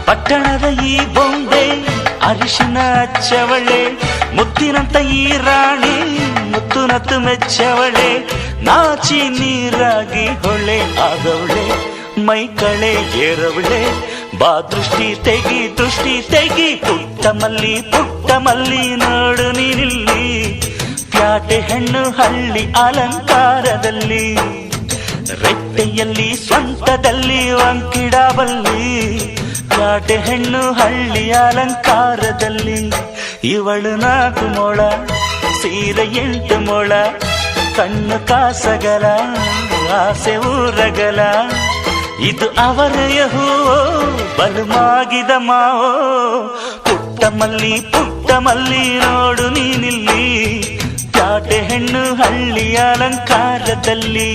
ಪಟ್ಟಣದ ಈ ಬೊಂಬೆ ಅರಿಶಿನ ಹಚ್ಚವಳೆ, ಮುತ್ತಿನಂತ ಈ ರಾಣಿ ಮುತ್ತುನತ್ತು ಮೆಚ್ಚವಳೆ, ನಾಚಿ ನೀರಾಗಿ ಹೊಳೆ ಆದವಳೆ, ಮೈ ಕಳೆ ಏರವಳೆ, ಬಾ ದೃಷ್ಟಿ ತೆಗಿ ಪುಟ್ಟ ಮಲ್ಲಿ ನೋಡು ನೀನಿಲ್ಲಿ, ಪ್ಯಾಟೆ ಹೆಣ್ಣು ಹಳ್ಳಿ ಅಲಂಕಾರದಲ್ಲಿ, ರೆಟ್ಟೆಯಲ್ಲಿ ಸ್ವಂತದಲ್ಲಿ ವಂಕಿಡಬಲ್ಲಿ, ಪ್ಯಾಟೆ ಹೆಣ್ಣು ಹಳ್ಳಿ ಅಲಂಕಾರದಲ್ಲಿ, ಇವಳು 4 ಮೊಳ ಸೀರೆ 8 ಮೊಳ, ಕಣ್ಣು ಕಾಸಗಲ ಆಸೆ ಊರಗಲ, ಇದು ಅವರೆಯ ಹೂವೋ ಬಲುಮಾಗಿದ ಮಾವೋ, ಪುಟ್ಟ ಮಲ್ಲಿ ನೋಡು ನೀನಿಲ್ಲಿ, ಪ್ಯಾಟೆ ಹೆಣ್ಣು ಹಳ್ಳಿ ಅಲಂಕಾರದಲ್ಲಿ.